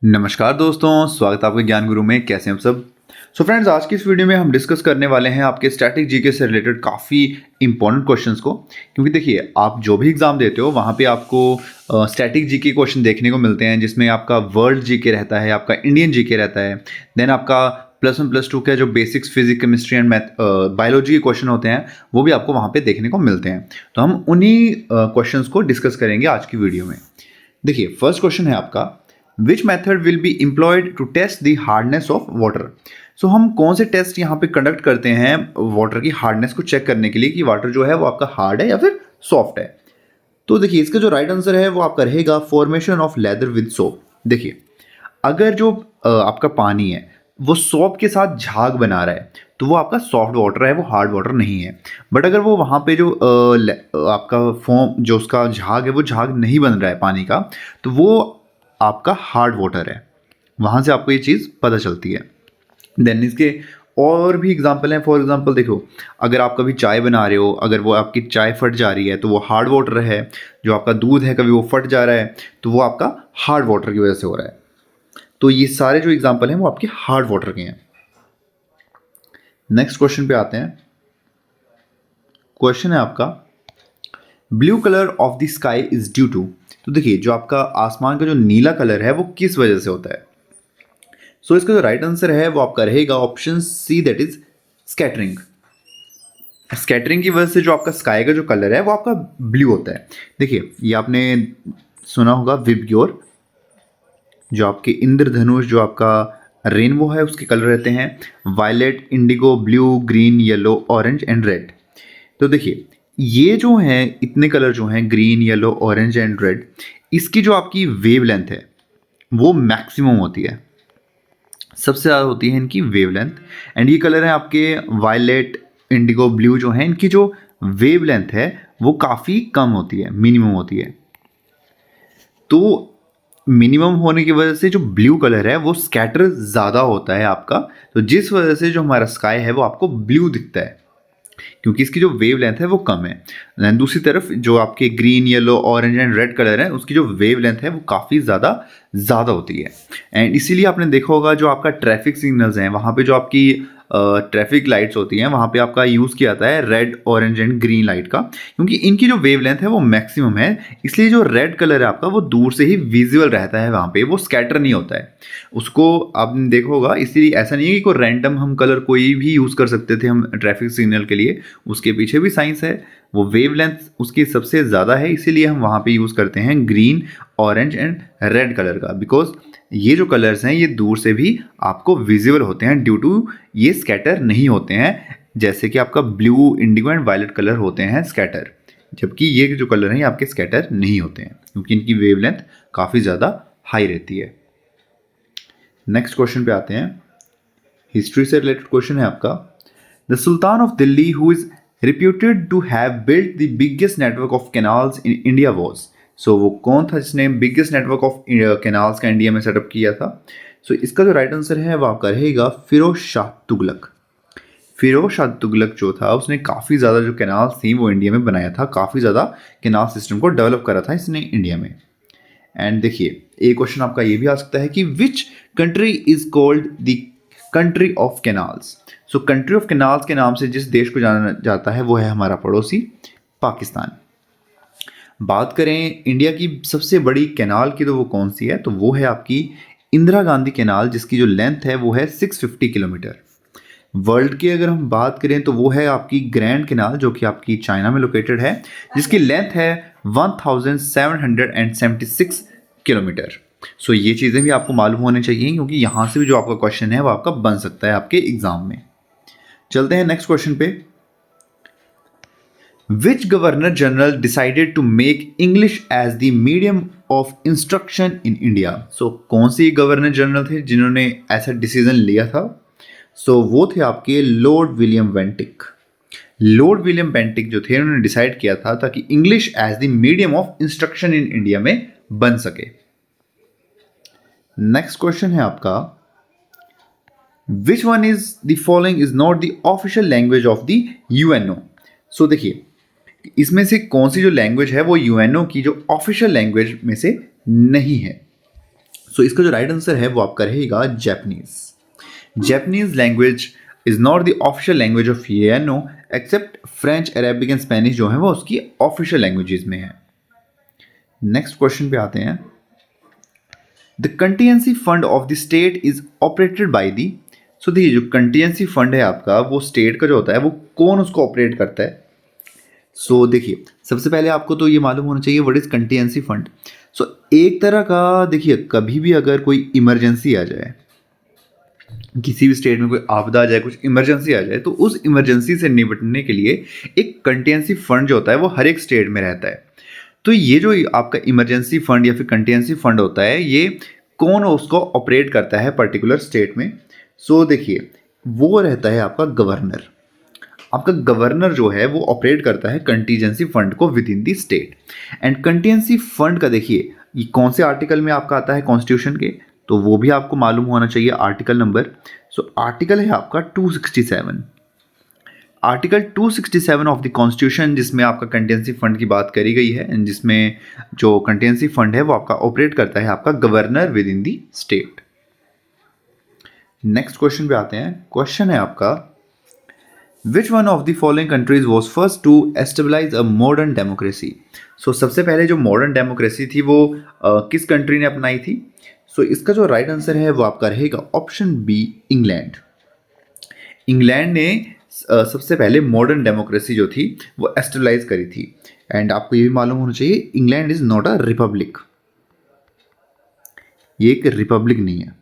नमस्कार दोस्तों, स्वागत है आपके ज्ञान गुरु में। कैसे हैं आप सब। फ्रेंड्स, आज की इस वीडियो में हम डिस्कस करने वाले हैं आपके स्टैटिक जीके से रिलेटेड काफ़ी इंपॉर्टेंट क्वेश्चंस को। क्योंकि देखिए, आप जो भी एग्जाम देते हो वहाँ पे आपको स्टैटिक जीके क्वेश्चन देखने को मिलते हैं, जिसमें आपका वर्ल्ड जीके रहता है, आपका इंडियन जीके रहता है, देन आपका +1 +2 के जो basics physics chemistry and math biology के क्वेश्चन होते हैं वो भी आपको वहाँ पे देखने को मिलते हैं। तो हम उन्हीं क्वेश्चंस को डिस्कस करेंगे आज की वीडियो में। देखिए, फर्स्ट क्वेश्चन है आपका, which method will be employed to test the hardness of water. So हम कौन से टेस्ट यहाँ पे कंडक्ट करते हैं वाटर की हार्डनेस को चेक करने के लिए कि वाटर जो है वो आपका हार्ड है या फिर सॉफ्ट है। तो देखिए, इसका जो राइट आंसर है वो आपका रहेगा formation of lather with soap. देखिए, अगर जो आपका पानी है वो सोप के साथ झाग बना रहा है तो वो आपका सॉफ्ट वाटर है, वो हार्ड वाटर नहीं है। बट अगर वो वहाँ पे जो आपका फोम जो उसका झाग है वो झाग नहीं बन रहा है पानी का, तो वो आपका हार्ड वाटर है। वहाँ से आपको ये चीज़ पता चलती है। देन इसके और भी एग्जाम्पल हैं। फॉर एग्जाम्पल देखो, अगर आप कभी चाय बना रहे हो, अगर वो आपकी चाय फट जा रही है तो वो हार्ड वाटर है। जो आपका दूध है कभी वो फट जा रहा है तो वो आपका हार्ड वाटर की वजह से हो रहा है। तो ये सारे जो एग्जाम्पल हैं वो आपके हार्ड वाटर के हैं। नेक्स्ट क्वेश्चन पे आते हैं। क्वेश्चन है आपका, blue colour of the sky is due to. तो देखिए, जो आपका आसमान का जो नीला कलर है वो किस वजह से होता है। सो इसका जो राइट आंसर है वो आपका रहेगा option C, that is scattering. Scattering की वजह से जो आपका स्काई का जो कलर है वो आपका ब्लू होता है। देखिए, ये आपने सुना होगा विबग्योर, जो आपके इंद्रधनुष जो आपका रेनबो है उसके कलर रहते हैं violet, indigo, blue, green, yellow, orange and red. तो देखिए, ये जो हैं इतने कलर जो हैं green, yellow, orange and red, इसकी जो आपकी वेवलेंथ है वो मैक्सिमम होती है, सबसे ज़्यादा होती है इनकी वेवलेंथ। एंड ये कलर है आपके वायलेट, इंडिगो, ब्लू जो है, इनकी जो वेवलेंथ है वो काफ़ी कम होती है, मिनिमम होती है। तो मिनिमम होने की वजह से जो ब्लू कलर है वो स्कैटर ज़्यादा होता है आपका। तो जिस वजह से जो हमारा स्काई है वो आपको ब्लू दिखता है, क्योंकि इसकी जो वेवलेंथ है वो कम है। एंड दूसरी तरफ जो आपके green, yellow, orange and red colour है उसकी जो वेवलेंथ है वो काफ़ी ज़्यादा होती है। एंड इसीलिए आपने देखा होगा जो आपका ट्रैफिक सिग्नल्स हैं वहाँ पे जो आपकी ट्रैफिक लाइट्स होती हैं वहाँ पे आपका यूज़ किया जाता है red, orange and green light का, क्योंकि इनकी जो वेवलेंथ है वो मैक्सिमम है। इसलिए जो रेड कलर है आपका वो दूर से ही विजिबल रहता है, वहाँ पे वो स्कैटर नहीं होता है। उसको आपने देखा होगा, इसलिए ऐसा नहीं है कि कोई रैंडम हम कलर कोई भी यूज़ कर सकते थे हम ट्रैफिक सिग्नल के लिए। उसके पीछे भी साइंस है, वो वेवलेंथ उसकी सबसे ज़्यादा है, इसीलिए हम वहाँ पे यूज़ करते हैं green, orange and red colour का। बिकॉज ये जो कलर्स हैं ये दूर से भी आपको विजिबल होते हैं, ड्यू टू ये स्कैटर नहीं होते हैं, जैसे कि आपका blue, indigo and violet colour होते हैं स्कैटर। जबकि ये जो कलर हैं ये आपके स्कैटर नहीं होते हैं, क्योंकि इनकी वेवलेंथ काफ़ी ज़्यादा हाई रहती है। नेक्स्ट क्वेश्चन पे आते हैं। हिस्ट्री से रिलेटेड क्वेश्चन है आपका, the sultan of Delhi who is reputed to have built the biggest network of canals in India was। सो वो कौन था जिसने बिगेस्ट नेटवर्क ऑफ कैनाल्स का इंडिया में सेटअप किया था। सो इसका जो राइट आंसर है वो आपका रहेगा फिरोज शाह तुगलक। फिरोज शाह तुगलक जो था उसने काफ़ी ज़्यादा जो कैनाल्स थी वो इंडिया में बनाया था, काफ़ी ज़्यादा कैनाल सिस्टम को डेवलप करा था इसने इंडिया में। एंड देखिए, एक क्वेश्चन आपका ये भी आ सकता है कि which country is called the country of canals. So country of canals के नाम से जिस देश को जाना जाता है वो है हमारा पड़ोसी पाकिस्तान। बात करें इंडिया की सबसे बड़ी कैनाल की तो वो कौन सी है, तो वो है आपकी इंदिरा गांधी कैनाल, जिसकी जो लेंथ है वो है 650 किलोमीटर। वर्ल्ड की अगर हम बात करें तो वो है आपकी ग्रैंड कैनाल, जो कि आपकी चाइना में लोकेटेड है, जिसकी लेंथ है 1776 किलोमीटर। सो ये चीज़ें भी आपको मालूम होनी चाहिए, क्योंकि यहाँ से भी जो आपका क्वेश्चन है वो आपका बन सकता है आपके एग्जाम में। चलते हैं नेक्स्ट क्वेश्चन पे। Which governor general decided to make English as the medium of instruction in India. So कौन सी गवर्नर जनरल थे जिन्होंने ऐसा डिसीजन लिया था। सो वो थे आपके Lord William Bentinck. Lord William Bentinck जो थे उन्होंने डिसाइड किया था ताकि English as the medium of instruction in India में बन सके। नेक्स्ट क्वेश्चन है आपका, which one is the following is not the official language of the UNO. So देखिए, इसमें से कौन सी जो लैंग्वेज है वो यूएनओ की जो ऑफिशियल लैंग्वेज में से नहीं है। सो इसका जो राइट आंसर है वो आपका रहेगा Japanese. Japanese language is not the official language of UNO except French, Arabic and Spanish जो है वो उसकी ऑफिशियल लैंग्वेजेस में है। नेक्स्ट क्वेश्चन पे आते हैं। The contingency fund of the state is operated by the. So देखिए जो कंटीजेंसी फंड है आपका वो स्टेट का जो होता है वो कौन उसको ऑपरेट करता है। सो देखिए सबसे पहले आपको तो ये मालूम होना चाहिए व्हाट इज कंटीजेंसी फंड। सो एक तरह का देखिए कभी भी अगर कोई इमरजेंसी आ जाए, किसी भी स्टेट में कोई आपदा आ जाए, कुछ इमरजेंसी आ जाए, तो उस इमरजेंसी से निपटने के लिए एक कंटीजेंसी फंड जो होता है वो हर एक स्टेट में रहता है। तो ये जो आपका इमरजेंसी फंड या फिर कंटीजेंसी फंड होता है ये कौन उसको ऑपरेट करता है पर्टिकुलर स्टेट में। सो देखिए वो रहता है आपका गवर्नर। आपका गवर्नर जो है वो ऑपरेट करता है कंटीजेंसी फंड को with in the state. And contingency fund का देखिए ये कौन से आर्टिकल में आपका आता है कॉन्स्टिट्यूशन के, तो वो भी आपको मालूम होना चाहिए आर्टिकल नंबर। सो आर्टिकल है आपका 267। आर्टिकल 267 ऑफ द कॉन्स्टिट्यूशन जिसमें आपका कंटीजेंसी फंड की बात करी गई है एंड जिसमें जो कंटीजेंसी फंड है वो आपका ऑपरेट करता है आपका governor within the state. Next question पे आते हैं। क्वेश्चन है आपका which one of the following countries was first to establish a modern democracy. So सबसे पहले जो मॉडर्न डेमोक्रेसी थी वो किस कंट्री ने अपनाई थी। सो इसका जो राइट आंसर है वो आपका रहेगा ऑप्शन बी इंग्लैंड। इंग्लैंड ने सबसे पहले मॉडर्न डेमोक्रेसी जो थी वो एस्टेब्लाइज करी थी। एंड आपको ये भी मालूम होना चाहिए England is not a republic, ये एक रिपब्लिक नहीं है।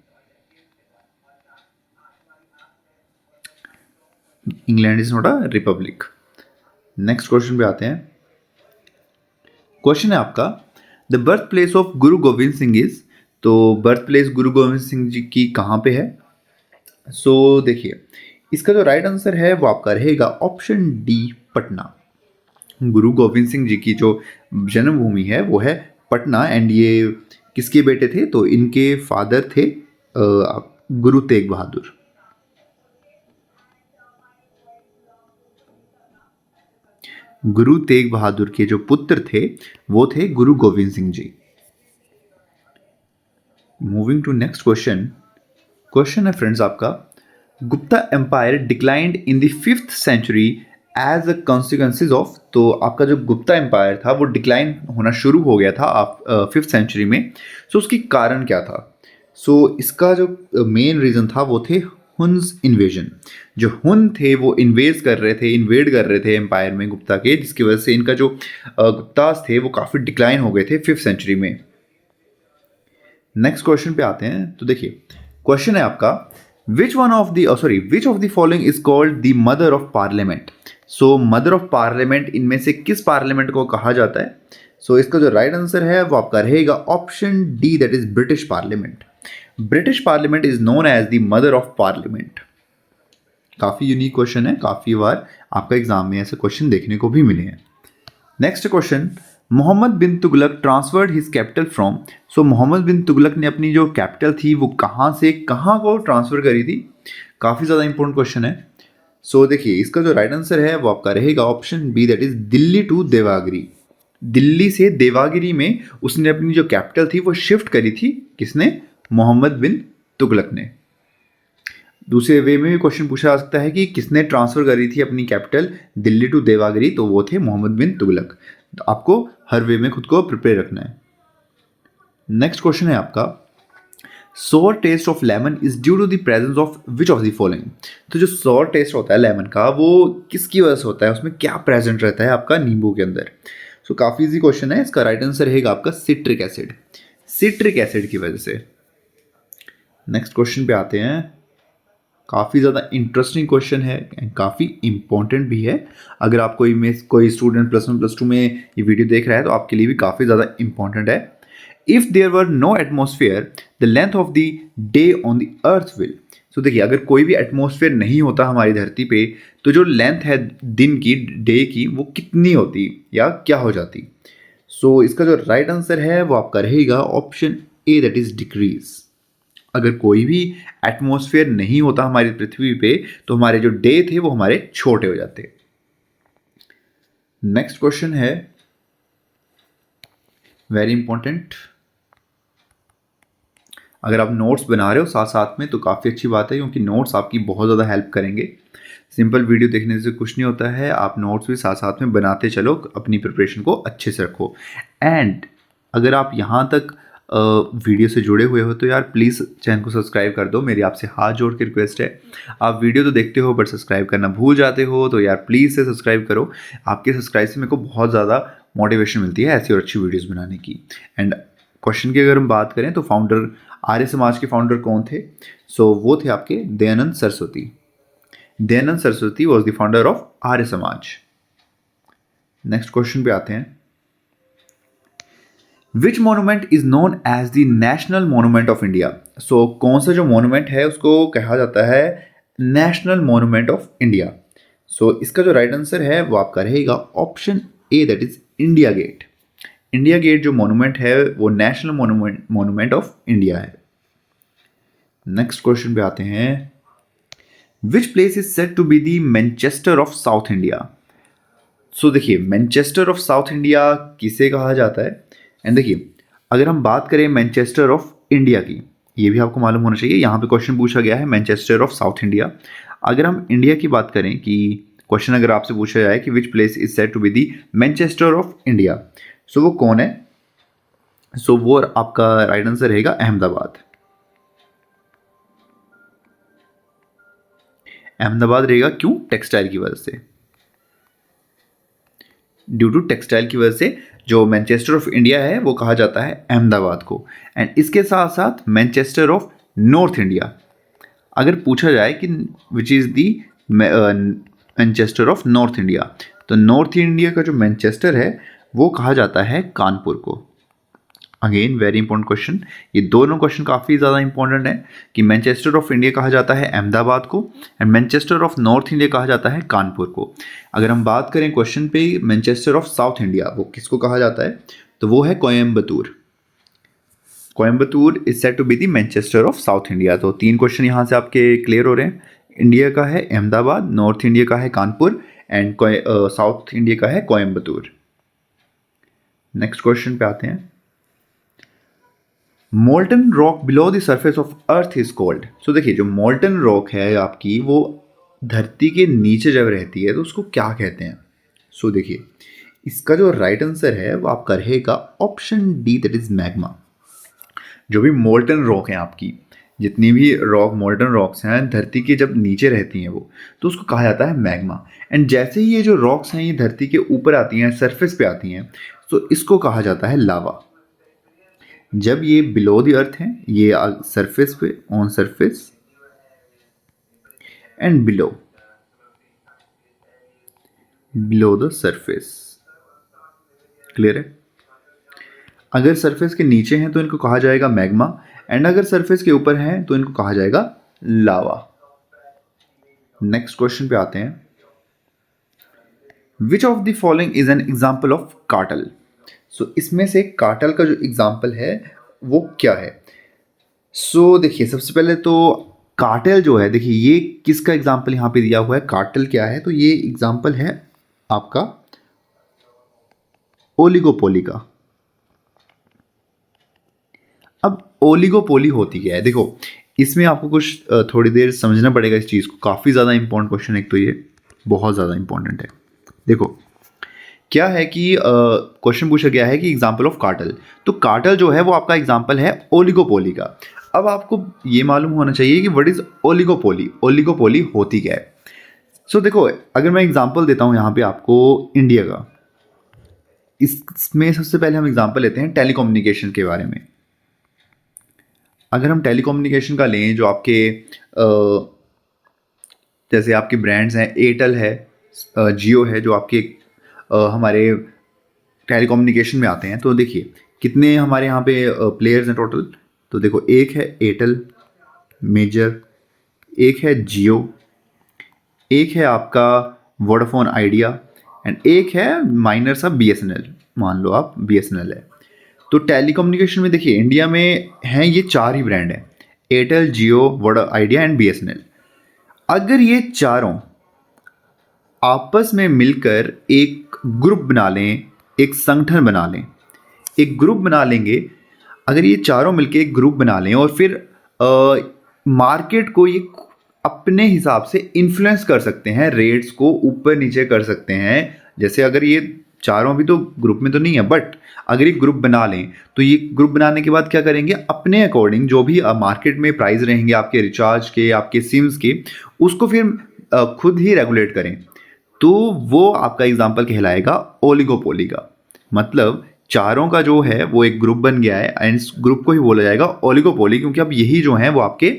England is not a republic. Next question पे आते हैं। क्वेश्चन है आपका the birth place of Guru Gobind Singh is. तो बर्थ प्लेस गुरु गोविंद सिंह जी की कहाँ पे है। सो देखिए इसका जो राइट आंसर है वो आपका रहेगा ऑप्शन डी पटना। गुरु गोविंद सिंह जी की जो जन्मभूमि है वो है पटना। एंड ये किसके बेटे थे, तो इनके फादर थे गुरु तेग बहादुर। गुरु तेग बहादुर के जो पुत्र थे वो थे Guru Gobind Singh ji. Moving to next question. Question है फ्रेंड्स आपका Gupta empire declined in the 5th century as a consequences of. तो आपका जो गुप्ता एम्पायर था वो डिक्लाइन होना शुरू हो गया था आप 5th सेंचुरी में। सो उसकी कारण क्या था। सो इसका जो मेन रीज़न था वो थे हुन्स इन्वेजन। जो हुन थे वो इन्वेज कर रहे थे, इन्वेड कर रहे थे एम्पायर में गुप्ता के, जिसकी वजह से इनका जो गुप्तास थे वो काफ़ी डिक्लाइन हो गए थे 5th सेंचुरी में। नेक्स्ट क्वेश्चन पे आते हैं। तो देखिए क्वेश्चन है आपका विच of the following is called the mother of parliament. So mother of parliament इनमें से किस पार्लियामेंट को कहा जाता है। सो इसका जो राइट आंसर है वो आपका रहेगा option D that is British parliament. British parliament is known as the mother of parliament. काफ़ी यूनिक क्वेश्चन है, काफ़ी बार आपका एग्जाम में ऐसे क्वेश्चन देखने को भी मिले हैं। Next question Muhammad bin Tughlaq transferred his capital from. So Muhammad bin Tughlaq ने अपनी जो कैपिटल थी वो कहाँ से कहाँ को ट्रांसफ़र करी थी। काफ़ी ज़्यादा इंपॉर्टेंट क्वेश्चन है। सो देखिए इसका जो राइट आंसर है वो आपका रहेगा option B that is Delhi to Devagiri. Delhi से देवागिरी में उसने अपनी जो कैपिटल थी वो शिफ्ट करी थी। किसने, मोहम्मद बिन तुगलक ने। दूसरे वे में भी क्वेश्चन पूछा जा सकता है कि किसने ट्रांसफर करी थी अपनी कैपिटल दिल्ली टू देवागिरी, तो वो थे मोहम्मद बिन तुगलक। तो आपको हर वे में खुद को प्रिपेयर रखना है। नेक्स्ट क्वेश्चन है आपका sour taste of lemon is due to the presence of which of the following. तो जो सोर टेस्ट होता है लेमन का वो किसकी वजह से होता है, उसमें क्या प्रेजेंट रहता है आपका नींबू के अंदर। सो काफ़ी इजी क्वेश्चन है, इसका राइट आंसर रहेगा आपका सिट्रिक एसिड। सिट्रिक एसिड की वजह से। नेक्स्ट क्वेश्चन पे आते हैं। काफ़ी ज़्यादा इंटरेस्टिंग क्वेश्चन है एंड काफ़ी इंपॉर्टेंट भी है। अगर आप कोई स्टूडेंट +1 +2 में ये वीडियो देख रहा है तो आपके लिए भी काफ़ी ज़्यादा इंपॉर्टेंट है। If there were no atmosphere the length of the day on the earth will. So देखिए अगर कोई भी एटमोसफेयर नहीं होता हमारी धरती पे तो जो लेंथ है दिन की, डे की, वो कितनी होती या क्या हो जाती। सो इसका जो राइट आंसर है वो आपका रहेगा option A that is decrease. अगर कोई भी एटमॉस्फेयर नहीं होता हमारी पृथ्वी पे तो हमारे जो डे थे वो हमारे छोटे हो जाते। नेक्स्ट क्वेश्चन है वेरी इंपॉर्टेंट। अगर आप नोट्स बना रहे हो साथ साथ में तो काफ़ी अच्छी बात है, क्योंकि नोट्स आपकी बहुत ज़्यादा हेल्प करेंगे। सिंपल वीडियो देखने से कुछ नहीं होता है, आप नोट्स भी साथ साथ में बनाते चलो, अपनी प्रिपरेशन को अच्छे से रखो। एंड अगर आप यहाँ तक वीडियो से जुड़े हुए हो तो यार प्लीज़ चैनल को सब्सक्राइब कर दो, मेरी आपसे हाथ जोड़ के रिक्वेस्ट है। आप वीडियो तो देखते हो बट सब्सक्राइब करना भूल जाते हो, तो यार प्लीज़ से सब्सक्राइब करो। आपके सब्सक्राइब से मेरे को बहुत ज़्यादा मोटिवेशन मिलती है ऐसी और अच्छी वीडियोज़ बनाने की। एंड क्वेश्चन की अगर हम बात करें तो फाउंडर, आर्य समाज के फाउंडर कौन थे? सो वो थे आपके Dayanand Saraswati. Dayanand Saraswati was the founder of Arya Samaj. Next question पे आते हैं। Which monument is known as the national monument of India? So कौन सा जो मोनूमेंट है उसको कहा जाता है national monument of India? So इसका जो राइट आंसर है वो आपका रहेगा option A, that is India Gate. India Gate जो मोनूमेंट है वो नेशनल मोनूमेंट ऑफ इंडिया है। नेक्स्ट क्वेश्चन पे आते हैं। Which place is said to be the Manchester of South India? So देखिए, मैनचेस्टर ऑफ साउथ इंडिया किसे कहा जाता है? एंड देखिए, अगर हम बात करें मैनचेस्टर ऑफ इंडिया की, ये भी आपको मालूम होना चाहिए, यहाँ पे क्वेश्चन पूछा गया है मैनचेस्टर ऑफ साउथ इंडिया। अगर हम इंडिया की बात करें कि क्वेश्चन अगर आपसे पूछा जाए कि which place is said to be the Manchester of India, so वो कौन है? सो वो आपका राइट आंसर रहेगा अहमदाबाद। अहमदाबाद रहेगा, क्यों? टेक्सटाइल की वजह से, ड्यू टू टेक्सटाइल की वजह से जो मैनचेस्टर ऑफ इंडिया है वो कहा जाता है अहमदाबाद को। एंड इसके साथ साथ मैनचेस्टर ऑफ नॉर्थ इंडिया, अगर पूछा जाए कि which is the Manchester of north India, तो नॉर्थ इंडिया का जो मैनचेस्टर है वो कहा जाता है कानपुर को। अगेन वेरी इंपॉर्टेंट क्वेश्चन, ये दोनों क्वेश्चन काफ़ी ज़्यादा इंपॉर्टेंट है कि मैनचेस्टर ऑफ इंडिया कहा जाता है अहमदाबाद को and Manchester of north India कहा जाता है कानपुर को। अगर हम बात करें क्वेश्चन पे मैनचेस्टर ऑफ साउथ इंडिया वो किसको कहा जाता है, तो वो है Coimbatore. Coimbatore is said to be the Manchester of South India. तो 3 क्वेश्चन यहाँ से आपके क्लियर हो रहे हैं। इंडिया का है अहमदाबाद, नॉर्थ इंडिया का है कानपुर एंड साउथ इंडिया का है कोयम्बतूर। नेक्स्ट क्वेश्चन पे आते हैं। Molten rock below the surface of earth is called? So देखिए, जो मोल्टन रॉक है आपकी वो धरती के नीचे जब रहती है तो उसको क्या कहते हैं? सो देखिए, इसका जो राइट आंसर है वो आपका रहेगा option D, that is magma. जो भी मोल्टन रॉक है आपकी, जितनी भी रॉक मोल्टन रॉक्स हैं धरती के जब नीचे रहती हैं वो, तो उसको कहा जाता है मैग्मा। एंड जैसे ही ये जो रॉक्स हैं ये धरती के ऊपर आती हैं, सरफेस पे आती हैं, तो इसको कहा जाता है लावा। जब ये बिलो द अर्थ है, ये सरफेस पे, on surface and below the surface, clear है? अगर सरफेस के नीचे हैं तो इनको कहा जाएगा मैग्मा एंड अगर सरफेस के ऊपर हैं तो इनको कहा जाएगा लावा। नेक्स्ट क्वेश्चन पे आते हैं। Which of the following is an example of cartel? So इसमें से कार्टल का जो एग्जाम्पल है वो क्या है? सो देखिए, सबसे पहले तो कार्टेल जो है, देखिए ये किसका एग्जाम्पल यहाँ पे दिया हुआ है, कार्टेल क्या है, तो ये एग्जाम्पल है आपका ओलिगोपोली का। अब ओलिगोपोली होती क्या है? देखो, इसमें आपको कुछ थोड़ी देर समझना पड़ेगा इस चीज़ को, काफ़ी ज़्यादा इंपॉर्टेंट क्वेश्चन, एक तो ये बहुत ज़्यादा इंपॉर्टेंट है। देखो क्या है कि क्वेश्चन पूछा गया है कि एग्जाम्पल ऑफ कार्टल, तो कार्टल जो है वो आपका एग्जाम्पल है ओलिगोपोली का। अब आपको ये मालूम होना चाहिए कि व्हाट इज ओलिगोपोली, ओलिगोपोली होती क्या है। सो देखो, अगर मैं एग्जाम्पल देता हूँ यहाँ पे आपको इंडिया का, इसमें सबसे पहले हम एग्जाम्पल लेते हैं टेलीकम्युनिकेशन के बारे में। अगर हम टेलीकम्युनिकेशन का लें, जो आपके जैसे आपके ब्रांड्स हैं, एयरटेल है, जियो है, जो आपके हमारे टेलीकम्युनिकेशन में आते हैं, तो देखिए कितने हमारे यहाँ पे प्लेयर्स हैं टोटल। तो देखो, एक है एयरटेल मेजर, एक है जियो, एक है आपका वोडाफोन आइडिया एंड एक है माइनर सा बीएसएनएल, मान लो आप बीएसएनएल है। तो टेलीकम्युनिकेशन में देखिए इंडिया में हैं ये 4 ही ब्रांड हैं, Airtel, Jio, Voda idea and BSNL. अगर ये चारों आपस में मिलकर एक ग्रुप बना लें, एक संगठन बना लें, एक ग्रुप बना लेंगे, अगर ये चारों मिलके एक ग्रुप बना लें और फिर मार्केट को ये अपने हिसाब से इन्फ्लुएंस कर सकते हैं, रेट्स को ऊपर नीचे कर सकते हैं। जैसे अगर ये चारों अभी तो ग्रुप में तो नहीं है, बट अगर एक ग्रुप बना लें तो ये ग्रुप बनाने के बाद क्या करेंगे, अपने अकॉर्डिंग जो भी मार्केट में प्राइस रहेंगे आपके रिचार्ज के, आपके सिम्स के, उसको फिर खुद ही रेगुलेट करें। तो वो आपका एग्जाम्पल कहलाएगा ओलिगोपोली का। मतलब चारों का जो है वो एक ग्रुप बन गया है एंड इस ग्रुप को ही बोला जाएगा ओलिगोपोली, क्योंकि अब यही जो है वो आपके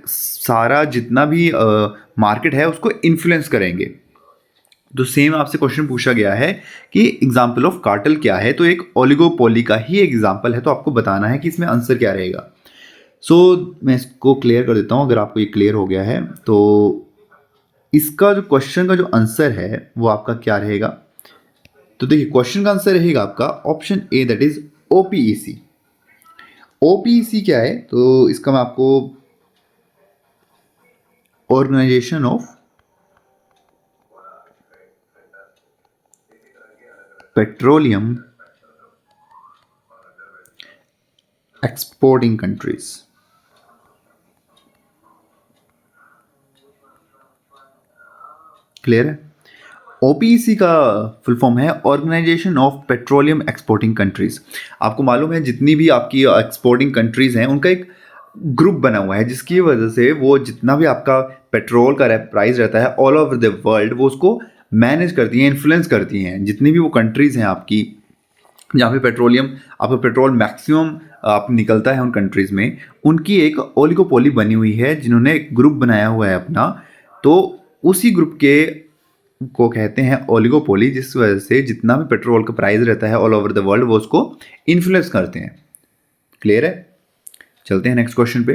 सारा जितना भी मार्केट है उसको इन्फ्लुएंस करेंगे। तो सेम आपसे क्वेश्चन पूछा गया है कि एग्जाम्पल ऑफ कार्टेल क्या है, तो एक ओलिगोपोली का ही एग्जाम्पल है, तो आपको बताना है कि इसमें आंसर क्या रहेगा। मैं इसको क्लियर कर देता हूँ। अगर आपको ये क्लियर हो गया है तो इसका जो क्वेश्चन का जो आंसर है वो आपका क्या रहेगा। तो देखिए क्वेश्चन का आंसर रहेगा आपका option A, that is OPEC. OPEC क्या है, तो इसका मैं आपको organisation of petroleum exporting countries, clear है। ओपीईसी का फुल फॉर्म है organisation of petroleum exporting countries. आपको मालूम है जितनी भी आपकी एक्सपोर्टिंग कंट्रीज हैं उनका एक ग्रुप बना हुआ है, जिसकी वजह से वो जितना भी आपका पेट्रोल का प्राइस रहता है ऑल ओवर द वर्ल्ड वो उसको मैनेज करती हैं, इन्फ्लुएंस करती हैं। जितनी भी वो कंट्रीज़ हैं आपकी जहाँ पे पेट्रोलियम आपका पेट्रोल मैक्सिमम आप निकलता है उन कंट्रीज़ में, उनकी एक ओलिगोपोली बनी हुई है जिन्होंने एक ग्रुप बनाया हुआ है अपना। तो उसी ग्रुप के को कहते हैं ओलिगोपोली, जिस वजह से जितना भी पेट्रोल का प्राइस रहता है ऑल ओवर द वर्ल्ड वो उसको इन्फ्लुएंस करते हैं। क्लियर है। चलते हैं नेक्स्ट क्वेश्चन पे।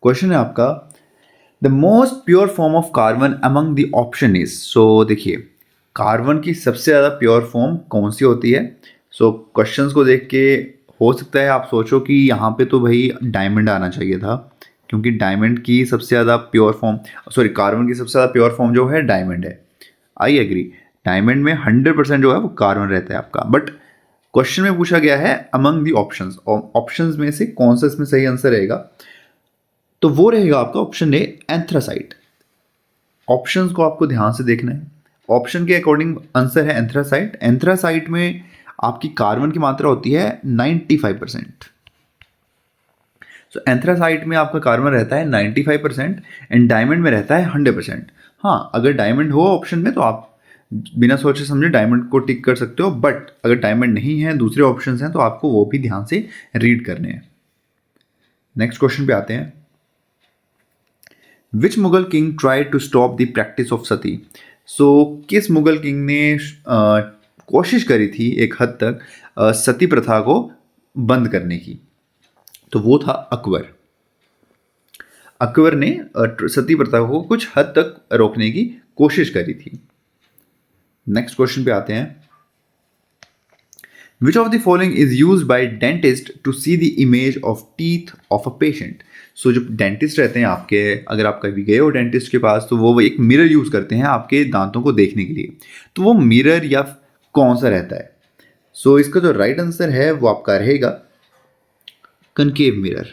क्वेश्चन है आपका the most pure form of carbon among the option is. So देखिए कार्बन की सबसे ज़्यादा प्योर फॉर्म कौन सी होती है। सो क्वेश्चंस को देख के हो सकता है आप सोचो कि यहाँ पे तो भाई डायमंड आना चाहिए था, क्योंकि डायमंड की सबसे ज़्यादा प्योर फॉर्म, सॉरी कार्बन की सबसे ज़्यादा प्योर फॉर्म जो है डायमंड है। आई एग्री, डायमंड में 100% जो है वो कार्बन रहता है आपका। बट क्वेश्चन में पूछा गया है अमंग दी ऑप्शंस, और ऑप्शंस में से कौन सा इसमें सही आंसर रहेगा, तो वो रहेगा आपका ऑप्शन ए एंथ्रासाइट। ऑप्शंस को आपको ध्यान से देखना है। ऑप्शन के अकॉर्डिंग आंसर है एंथ्रासाइट। एंथ्रासाइट में आपकी कार्बन की मात्रा होती है 95%। सो एंथ्रासाइट में आपका कार्बन रहता है 95% एंड डायमंड में रहता है 100%। हाँ, अगर डायमंड हो ऑप्शन में तो आप बिना सोचे समझे डायमंड को टिक कर सकते हो, बट अगर डायमंड नहीं है दूसरे ऑप्शंस हैं तो आपको वो भी ध्यान से रीड करने हैं। नेक्स्ट क्वेश्चन पे आते हैं। Which Mughal king tried to stop the practice of sati. So किस मुगल किंग ने कोशिश करी थी एक हद तक सती प्रथा को बंद करने की, तो वो था अकबर। अकबर ने सती प्रथा को कुछ हद तक रोकने की कोशिश करी थी। नेक्स्ट क्वेश्चन पे आते हैं। Which of the following is used by dentist to see the image of teeth of a patient. So जो डेंटिस्ट रहते हैं आपके, अगर आप कभी गए हो डेंटिस्ट के पास तो वो एक मिरर यूज करते हैं आपके दांतों को देखने के लिए। तो वो मिरर या कौन सा रहता है। सो इसका जो राइट आंसर है वो आपका रहेगा कनकेव मिरर।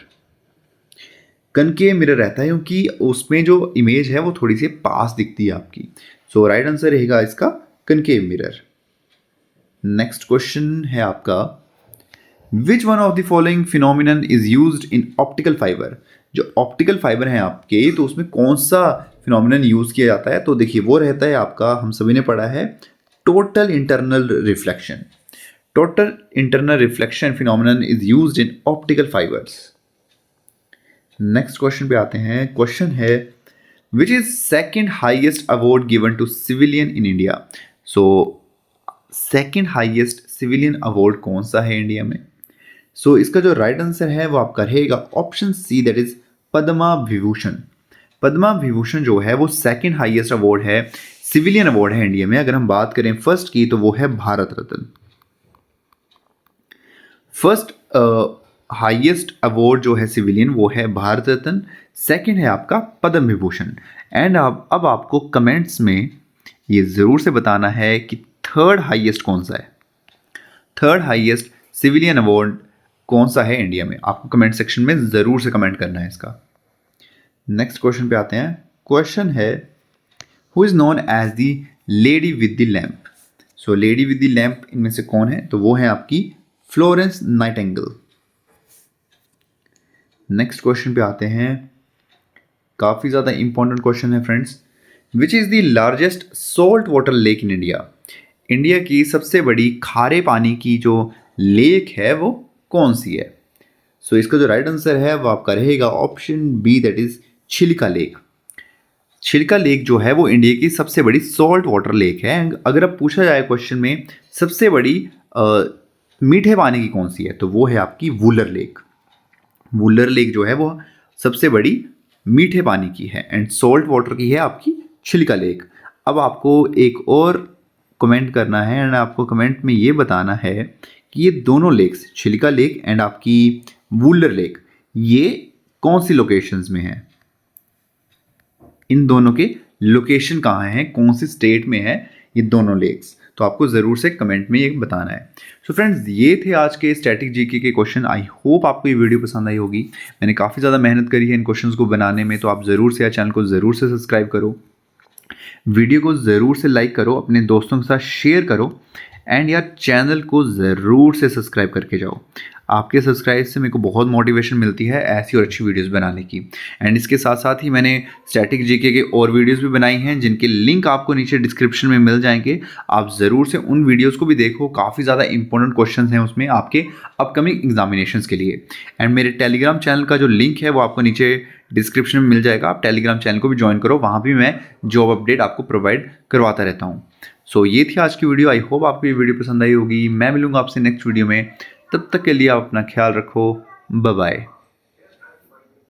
कनकेव मिरर रहता है क्योंकि उसमें जो इमेज है वो थोड़ी सी पास दिखती है आपकी। सो राइट आंसर रहेगा इसका कनकेव मिरर। नेक्स्ट क्वेश्चन है आपका which one of the following phenomenon is used in optical fibre. जो ऑप्टिकल फाइबर हैं आपके तो उसमें कौन सा फिनोमिनन यूज किया जाता है, तो देखिए वो रहता है आपका, हम सभी ने पढ़ा है, total internal reflection. Total internal reflection phenomenon is used in optical fibres. Next question पे आते हैं। क्वेश्चन है which is second highest award given to civilian in India. So second highest civilian award कौन सा है इंडिया में। सो इसका जो राइट आंसर है वो आपका रहेगा option C, that is Padma Vibhushan. Padma Vibhushan जो है वो सेकेंड हाइएस्ट अवार्ड है, सिविलियन अवार्ड है इंडिया में। अगर हम बात करें फर्स्ट की तो वो है Bharat Ratna. First highest award जो है सिविलियन वो है भारत रत्न, सेकंड है आपका पद्म विभूषण। एंड अब आपको कमेंट्स में ये ज़रूर से बताना है कि थर्ड हाईएस्ट कौन सा है। थर्ड हाईएस्ट सिविलियन अवार्ड कौन सा है इंडिया में? आपको कमेंट सेक्शन में ज़रूर से कमेंट करना है इसका। नेक्स्ट क्वेश्चन पे आते हैं। क्वेश्चन है who is known as the lady with the lamp. So lady with the lamp इनमें से कौन है? तो वो है आपकी फ्लोरेंस नाइटिंगेल। नेक्स्ट क्वेश्चन पे आते हैं। काफ़ी ज़्यादा इंपॉर्टेंट क्वेश्चन है friends. Which is the largest salt water lake in India. India की सबसे बड़ी खारे पानी की जो लेक है वो कौन सी है? सो इसका जो राइट आंसर है वो आपका रहेगा option B, that is Chilka lake. Chilka lake जो है वो इंडिया की सबसे बड़ी सॉल्ट वाटर लेक है। अगर अब पूछा जाए क्वेश्चन में सबसे बड़ी मीठे पानी की कौन सी है, तो वो है आपकी वुलर लेक। वुलर लेक जो है वो सबसे बड़ी मीठे पानी की है एंड सॉल्ट वाटर की है आपकी चिल्का लेक। अब आपको एक और कमेंट करना है एंड आपको कमेंट में ये बताना है कि ये दोनों लेक्स, चिल्का लेक एंड आपकी वुलर लेक, ये कौन सी लोकेशंस में है? इन दोनों के लोकेशन कहाँ हैं, कौन सी स्टेट में है ये दोनों लेक्स? तो आपको ज़रूर से कमेंट में ये बताना है। सो फ्रेंड्स, ये थे आज के स्टैटिक जीके के क्वेश्चन। आई होप आपको ये वीडियो पसंद आई होगी। मैंने काफ़ी ज़्यादा मेहनत करी है इन क्वेश्चंस को बनाने में, तो आप ज़रूर से चैनल को ज़रूर से सब्सक्राइब करो, वीडियो को ज़रूर से लाइक करो, अपने दोस्तों के साथ शेयर करो एंड यार चैनल को ज़रूर से सब्सक्राइब करके जाओ। आपके सब्सक्राइब से मेरे को बहुत मोटिवेशन मिलती है ऐसी और अच्छी वीडियोस बनाने की। एंड इसके साथ साथ ही मैंने स्टैटिक जीके के और वीडियोस भी बनाई हैं जिनके लिंक आपको नीचे डिस्क्रिप्शन में मिल जाएंगे। आप ज़रूर से उन वीडियोस को भी देखो, काफ़ी ज़्यादा इंपॉर्टेंट क्वेश्चन हैं उसमें आपके अपकमिंग एग्जामिनेशंस के लिए। एंड मेरे टेलीग्राम चैनल का जो लिंक है वो आपको नीचे डिस्क्रिप्शन में मिल जाएगा। आप टेलीग्राम चैनल को भी ज्वाइन करो, वहाँ भी मैं जॉब अपडेट आपको प्रोवाइड करवाता रहता हूँ। सो ये थी आज की वीडियो। आई होप आपको ये वीडियो पसंद आई होगी। मैं मिलूंगा आपसे नेक्स्ट वीडियो में, तब तक के लिए आप अपना ख्याल रखो। Bye bye.